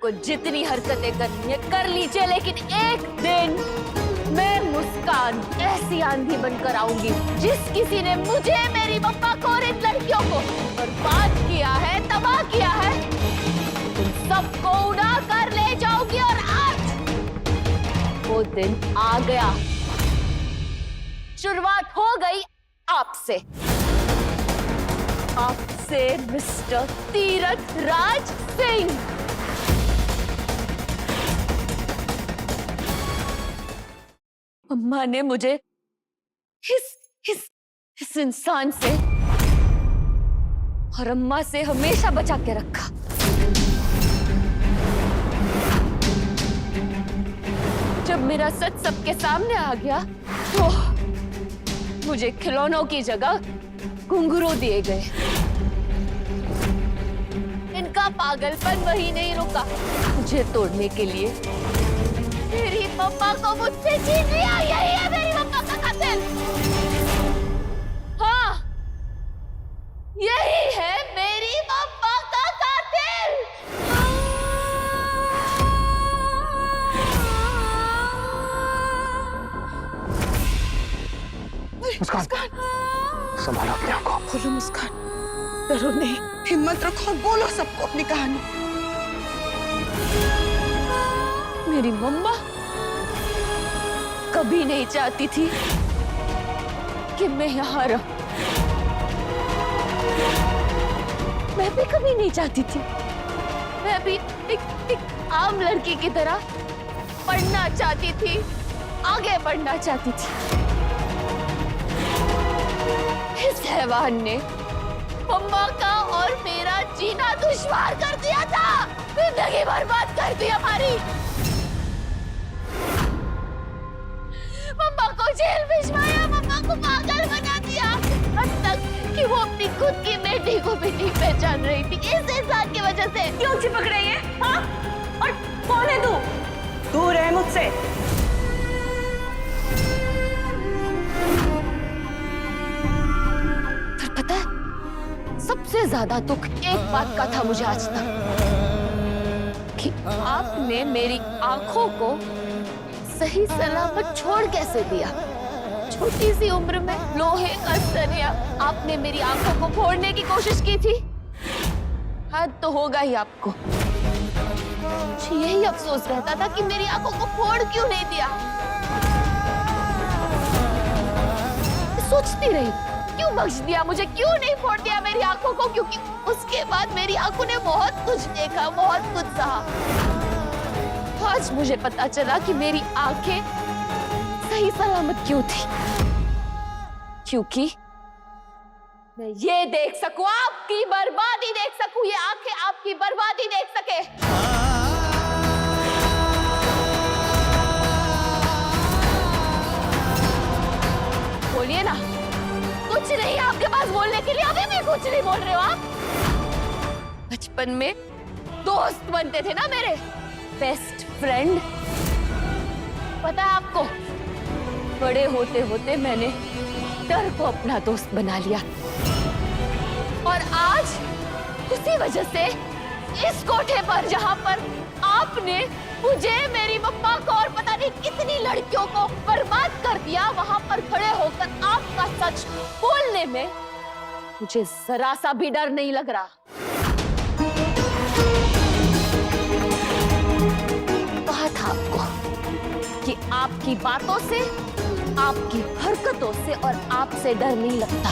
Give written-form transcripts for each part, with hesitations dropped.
आपको जितनी हरकतें करनी है कर लीजिए, लेकिन एक दिन मैं मुस्कान ऐसी आंधी बनकर आऊंगी जिस किसी ने मुझे, मेरी मम्मा को और इन लड़कियों को बर्बाद किया है, तबाह किया है, तुम सबको उड़ा कर ले जाऊंगी। और आज वो दिन आ गया। शुरुआत हो गई आपसे, आपसे मिस्टर तीरथ राज सिंह। अम्मा ने मुझे इस इंसान से और अम्मा से हमेशा बचा के रखा। जब मेरा सच सबके सामने आ गया तो मुझे खिलौनों की जगह घुंघरू दिए गए। इनका पागलपन वही नहीं रुका, मुझे तोड़ने के लिए मेरी मम्मा को मुझसे छीन लिया। यही है मेरी मम्मा का कातिल। हाँ, यही है मेरी मम्मा का कातिल। मुस्कान, संभालो अपने आप को। बोलो मुस्कान, डरो नहीं, हिम्मत रखो और बोलो सबको अपनी कहानी। मेरी मम्मा कभी नहीं चाहती थी कि मैं यहाँ रहूं। मैं भी कभी नहीं चाहती थी। मैं भी एक आम लड़की की तरह पढ़ना चाहती थी, आगे बढ़ना चाहती थी। इस हैवान ने मम्मा का और मेरा जीना दुश्वार कर दिया था, जिंदगी बर्बाद कर दी हमारी। मम्मा को जेल भिजवाया, मम्मा को पागल बना दिया, अब तक कि वो अपनी खुद की बेटी को भी नहीं पहचान रही थी इस इंसान की वजह से। क्यों चिपक रही है? हाँ? और कौन है तू? दूर रह मुझसे। पर पता है, सबसे ज्यादा दुख एक बात का था मुझे आज तक, कि आपने मेरी आंखों को सही सलामत छोड़ कैसे दिया। छोटी सी उम्र में लोहे का सरिया आपने मेरी आंखों को फोड़ने की कोशिश की थी। हद तो होगा ही आपको। मुझे यही अफसोस रहता था कि मेरी आंखों को फोड़ क्यों नहीं दिया। सोचती रही, क्यों बख्श दिया मुझे, क्यों नहीं फोड़ दिया मेरी आंखों को, क्योंकि उसके बाद मेरी आंखों ने बहुत कुछ देखा, बहुत कुछ सहा। आज मुझे पता चला कि मेरी आंखें सही सलामत क्यों थी, क्योंकि मैं ये देख सकूं, आपकी बर्बादी देख सकूं, ये आंखें आपकी बर्बादी देख सके। बोलिए ना, कुछ नहीं आपके पास बोलने के लिए, अभी भी कुछ नहीं बोल रहे हो आप। बचपन में दोस्त बनते थे ना मेरे, बेस्ट फ्रेंड। पता है आपको, बड़े होते होते मैंने डर को अपना दोस्त बना लिया, और आज उसी वजह से इस कोठे पर, जहां पर आपने मुझे, मेरी मम्मा को और पता नहीं कितनी लड़कियों को बर्बाद कर दिया, वहां पर खड़े होकर आपका सच बोलने में मुझे जरा सा भी डर नहीं लग रहा। कहा था आपको कि आपकी बातों से, आपकी हरकतों से और आपसे डर नहीं लगता।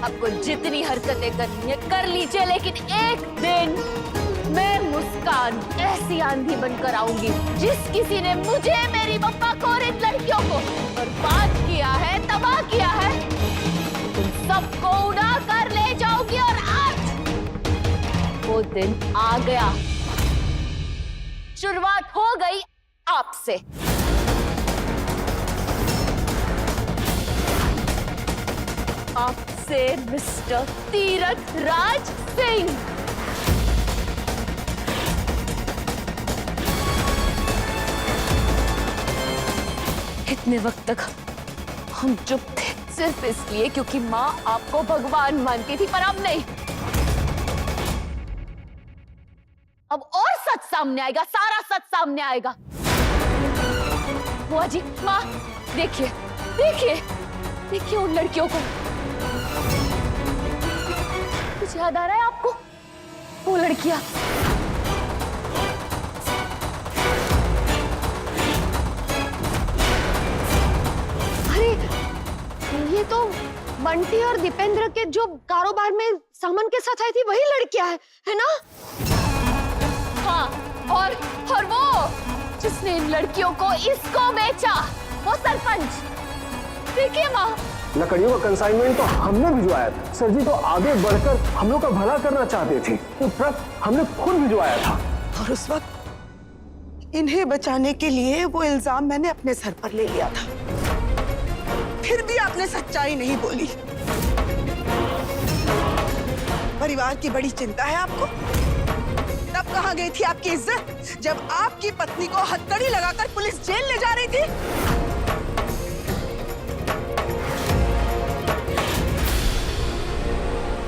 आपको जितनी हरकतें करनी है कर लीजिए, लेकिन एक दिन मैं मुस्कान ऐसी आंधी बनकर आऊंगी जिस किसी ने मुझे, मेरी मम्मा को और इन लड़कियों को बर्बाद किया है, तबाह किया है, तुम सबको उड़ा कर ले जाऊंगी। और आज वो दिन आ गया। शुरुआत हो गई आपसे। आपसे मिस्टर तीरथ राज सिंह। इतने वक्त तक हम चुप थे, सिर्फ इसलिए क्योंकि माँ आपको भगवान मानती थी, पर अब नहीं। अब और सच सामने आएगा, सारा सच सामने आएगा। बुआ जी, माँ, देखिए देखिए देखिए उन लड़कियों को। कुछ याद आ रहा है आपको? वो लड़कियां ये तो बंटी और दीपेंद्र के जो कारोबार में सामान के साथ आई थी वही लड़कियां है ना? हाँ, और वो जिसने इन लड़कियों को इसको बेचा, वो सरपंच। देखिए माँ, लकड़ियों का कंसाइनमेंट तो हमने भिजवाया था। सर जी तो आगे बढ़कर हम लोग का भला करना चाहते थे, तो ट्रक हमने खुद भिजवाया था। और उस वक्त इन्हें बचाने के लिए वो इल्जाम मैंने अपने सर पर ले लिया था। फिर भी आपने सच्चाई नहीं बोली। परिवार की बड़ी चिंता है आपको। तब कहाँ गई थी आपकी इज्जत जब आपकी पत्नी को हथकड़ी लगाकर पुलिस जेल ले जा रही थी?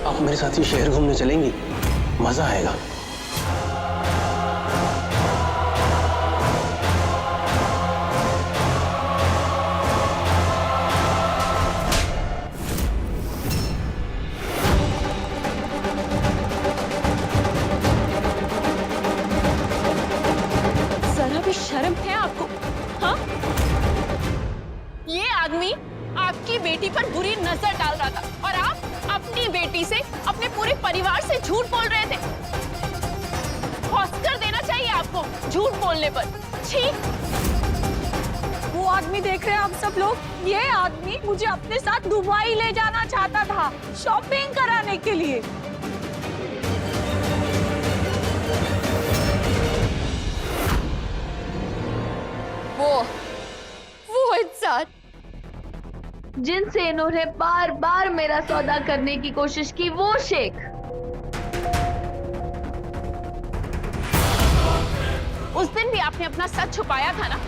आप मेरे साथ ही शहर घूमने चलेंगी, मजा आएगा। जरा भी शर्म है आपको? हाँ, ये आदमी आपकी बेटी पर बुरी नजर डाल रहा था और आप अपनी बेटी से, अपने पूरे परिवार से झूठ बोल रहे थे। ऑस्कर देना चाहिए आपको झूठ बोलने पर। छी! वो आदमी देख रहे हैं आप सब लोग, ये आदमी मुझे अपने साथ दुबई ले जाना चाहता था शॉपिंग कराने के लिए। वो इंसान जिनसे इन्होंने बार बार मेरा सौदा करने की कोशिश की, वो शेख। उस दिन भी आपने अपना सच छुपाया था ना,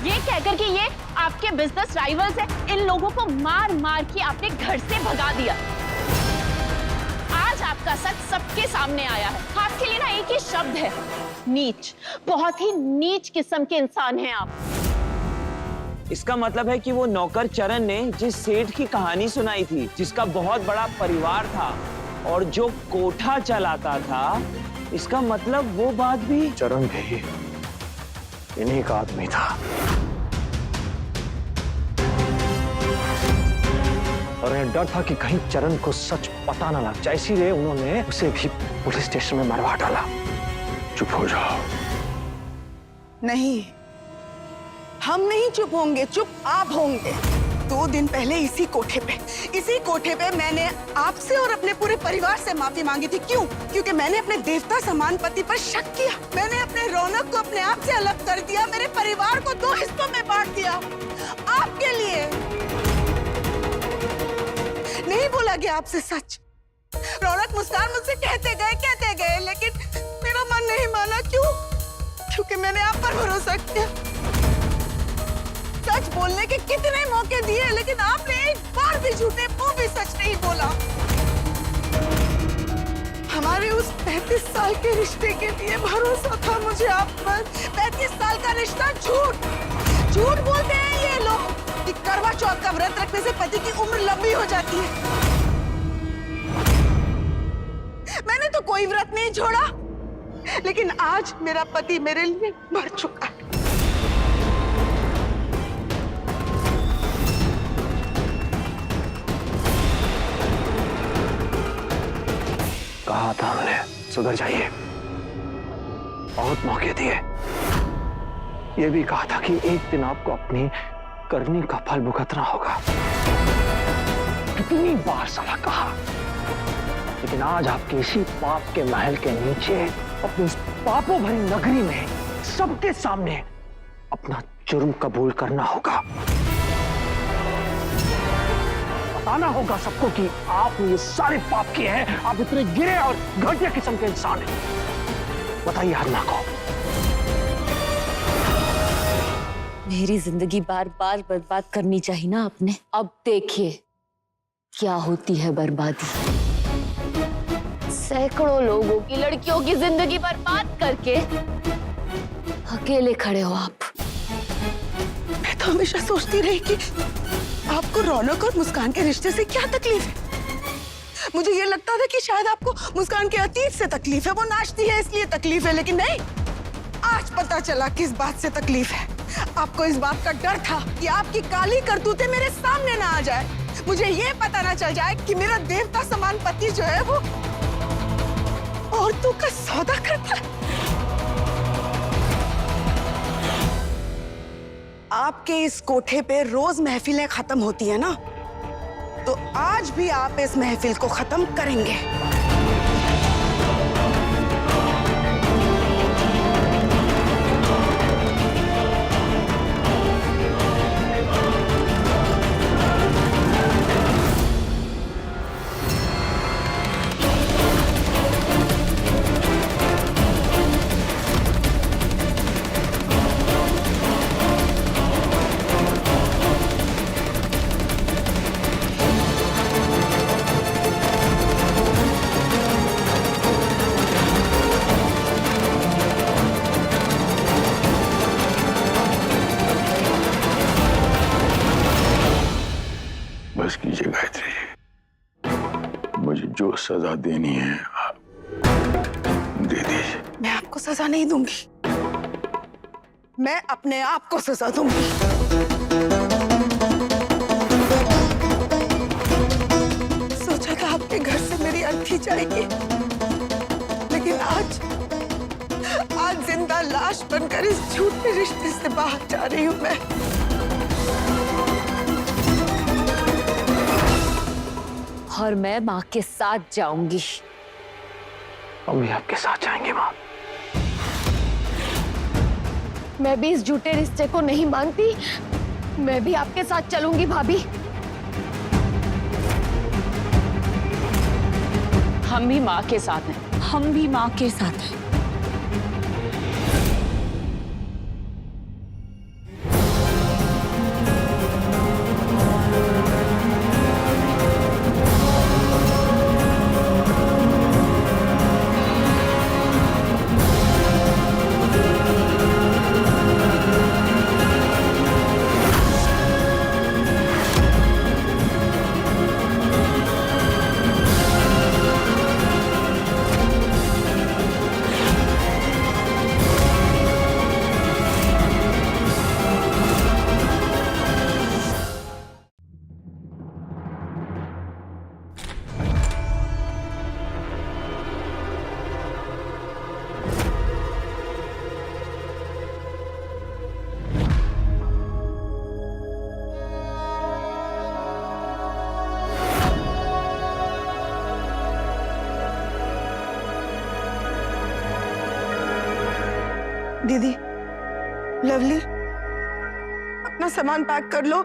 ये कहकर कि ये आपके बिजनेस राइवल्स हैं। इन लोगों को मार मार के आपने घर से भगा दिया। आज आपका सच सबके सामने आया है। आपके लिए ना एक ही शब्द है, नीच। बहुत ही नीच किस्म के इंसान हैं आप। इसका मतलब है कि वो नौकर चरण ने जिस सेठ की कहानी सुनाई थी, जिसका बहुत बड़ा परिवार था और जो कोठा चलाता था, इसका मतलब वो बात भी चरण भी इन्हीं का आदमी था। और उन्हें डर था कि कहीं चरण को सच पता ना लग जाए, इसीलिए उन्होंने उसे भी पुलिस स्टेशन में मरवा डाला। चुप हो जाओ। नहीं, हम नहीं चुप होंगे, चुप आप होंगे। 2 दिन पहले इसी कोठे पे मैंने आपसे और अपने पूरे परिवार से माफी मांगी थी। क्यों? क्योंकि मैंने अपने देवता समान पति पर शक किया। मैंने अपने रौनक को अपने आप से अलग कर दिया, मेरे परिवार को 2 हिस्सों में बांट दिया आपके लिए। नहीं बोला गया आपसे सच। रौनक मुस्कान मुझसे कहते गए, लेकिन मेरा मन नहीं माना। क्यों? क्योंकि मैंने आप पर भरोसा किया। सच बोलने के कितने मौके दिए, लेकिन आपने एक बार भी झूठे मुंह भी सच नहीं बोला। हमारे उस 35 साल के रिश्ते के लिए भरोसा था मुझे आप पर। 35 साल का रिश्ता झूठ बोलते हैं ये लोग कि करवा चौथ का व्रत रखने से पति की उम्र लंबी हो जाती है। मैंने तो कोई व्रत नहीं छोड़ा, लेकिन आज मेरा पति मेरे लिए मर चुका है। कहा था हमने, सुधर जाइए। बहुत मौके दिए। ये भी कहा था कि एक दिन आपको अपनी करनी का फल भुगतना होगा। कितनी बार साला कहा, लेकिन आज आपके इसी पाप के महल के नीचे, अपनी इस पापों भरी नगरी में, सबके सामने अपना जुर्म कबूल करना होगा। बताना होगा सबको कि आपने ये सारे पाप किए हैं। आप इतने गिरे और घटिया किस्म के इंसान हैं। बताइए हरना को। मेरी जिंदगी बार बार बर्बाद करनी चाहिए ना आपने। अब देखिए क्या होती है बर्बादी। सैकड़ों लोगों की लड़कियों की जिंदगी बर्बाद करके अकेले खड़े हो आप। मैं तो हमेशा सोचती रही कि आपको रौनक और मुस्कान के रिश्ते से क्या तकलीफ है। मुझे ये लगता था कि शायद आपको मुस्कान के अतीत से तकलीफ है, वो नाचती है इसलिए तकलीफ है, लेकिन नहीं, आज पता चला किस बात से तकलीफ है। आपको इस बात का डर था कि आपकी काली करतूतें मेरे सामने ना आ जाए, मुझे ये पता ना चल जाए कि मेरा देवता समान पति जो है वो औरतों का सौदा करता है। आपके इस कोठे पे रोज महफिलें खत्म होती है ना, तो आज भी आप इस महफिल को खत्म करेंगे। बस कीजिए गायत्री, मुझे जो सजा देनी है आप दे दीजिए। मैं आपको सजा नहीं दूंगी, मैं अपने आप को सजा दूंगी। सोचा था आपके घर से मेरी अर्थी जाएगी, लेकिन आज जिंदा लाश बनकर इस झूठे रिश्ते से बाहर जा रही हूं मैं। और मैं माँ के साथ जाऊंगी। हम भी आपके साथ जाएंगे माँ। मैं भी इस झूठे रिश्ते को नहीं मानती, मैं भी आपके साथ चलूंगी भाभी। हम भी माँ के साथ हैं, हम भी माँ के साथ हैं। दीदी, लवली, अपना सामान पैक कर लो,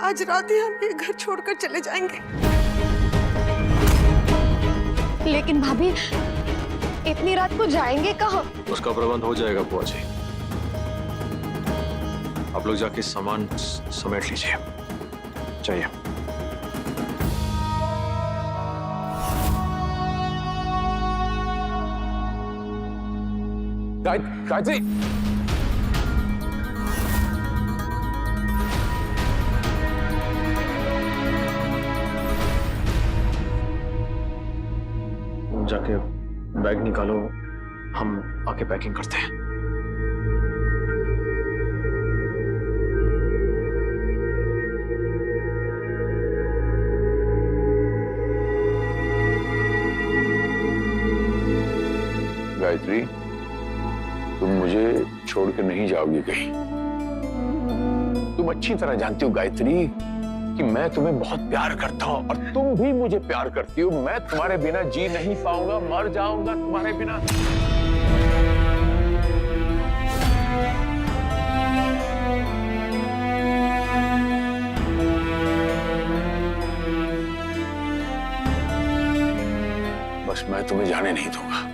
आज रात ही हम ये घर छोड़कर चले जाएंगे। लेकिन भाभी, इतनी रात को जाएंगे कहाँ? उसका प्रबंध हो जाएगा बुआ जी। आप लोग जाके सामान समेट लीजिए। चाहिए गायत्री, जाके बैग निकालो, हम आके पैकिंग करते हैं। गायत्री, तुम मुझे छोड़ कर नहीं जाओगी कहीं। तुम अच्छी तरह जानती हो गायत्री कि मैं तुम्हें बहुत प्यार करता हूं और तुम भी मुझे प्यार करती हो। मैं तुम्हारे बिना जी नहीं पाऊंगा, मर जाऊंगा तुम्हारे बिना। बस मैं तुम्हें जाने नहीं दूंगा।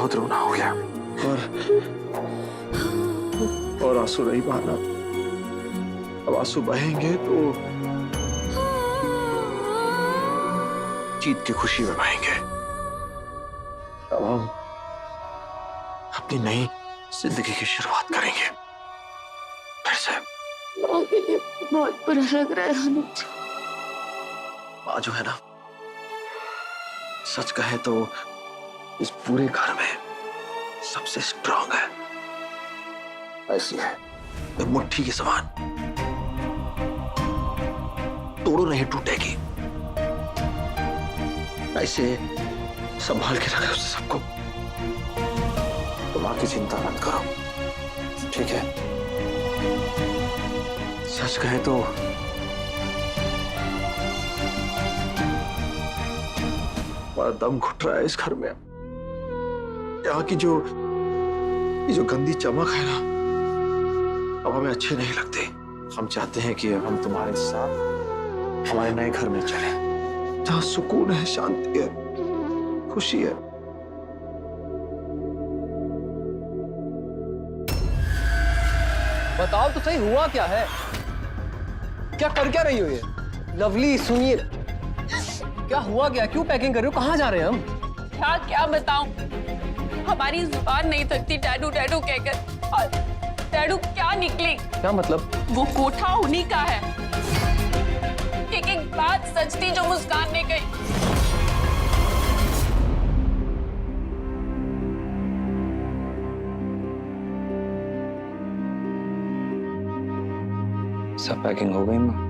बहुत रोना हो गया और आंसू नहीं बहाना। अब आंसू बहेंगे तो जीत की खुशी में बहेंगे। अब हम अपनी नई जिंदगी की शुरुआत करेंगे फिर से। माँ के लिए बहुत बुरा लग रहा है अनुज। माँ जो है ना, सच कहे तो इस पूरे घर में सबसे स्ट्रांग है। ऐसी है एक मुट्ठी के समान, तोड़ो नहीं टूटेगी। ऐसे संभाल के रखे उसे सबको। तुम की चिंता मत करो, ठीक है? सच कहे तो हमारा दम घुट रहा है इस घर में। यहाँ की जो गंदी चमक है ना, अब हमें अच्छे नहीं लगते। हम चाहते हैं कि हम तुम्हारे साथ हमारे नए घर में चले, जहाँ सुकून है, शांति है, खुशी है। बताओ तो सही, हुआ क्या है? क्या कर क्या रही हो ये? लवली सुनिए, क्या हुआ क्या? क्यों पैकिंग कर रहे हो? कहाँ जा रहे हैं हम? क्या क्या बताऊं, हमारी जुबान नहीं थकती डैडू डैडू कहकर, और डैडू क्या निकली। क्या मतलब? वो कोठा उन्हीं का है। एक एक बात सच थी जो मुस्कान ने कही। सब पैकिंग हो गई माँ?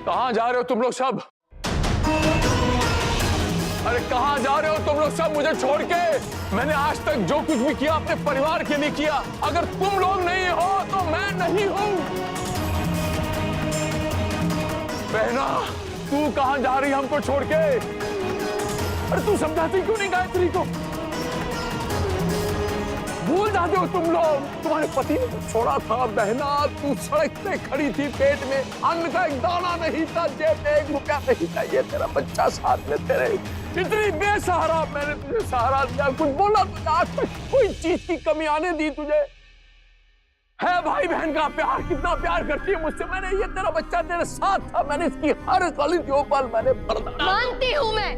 कहां जा रहे हो तुम लोग सब? अरे कहां जा रहे हो तुम लोग सब मुझे छोड़ के? मैंने आज तक जो कुछ भी किया अपने परिवार के लिए किया। अगर तुम लोग नहीं हो तो मैं नहीं हूं। बहना, तू कहां जा रही है हमको छोड़ के? अरे तू समझाती क्यों नहीं गायत्री को? भूल जाते हो तुम लोग, तुम्हारे पति ने तो छोड़ा था। बहना, तू सड़क पे खड़ी थी, पेट में अन्न का एक दाना नहीं था, जेब में 1 रुपया नहीं था। ये तेरा बच्चा साथ में तेरे, इतनी बेसहारा मैंने तुझे सहारा दिया। कुछ बोला तुझे? आज तक कोई चीज की कमी आने दी तुझे? है भाई बहन का प्यार, कितना प्यार करती है मुझसे। मैंने, ये तेरा बच्चा तेरे साथ था, मैंने इसकी हर गलतियों पर मैंने पर्दा डाला। मानती हूँ मैं,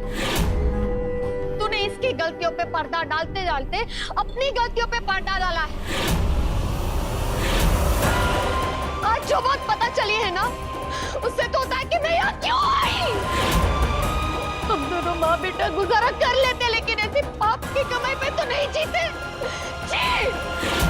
तूने इसकी गलतियों पे पर्दा डालते डालते अपनी गलतियों पे पर्दा डाला है। आज जो बात पता चली है ना, उससे तो होता है कि मैं यहाँ क्यों आई। हम दोनों माँ बेटा गुजारा कर लेते, लेकिन ऐसी पाप की कमाई पे तो नहीं जीते। जी!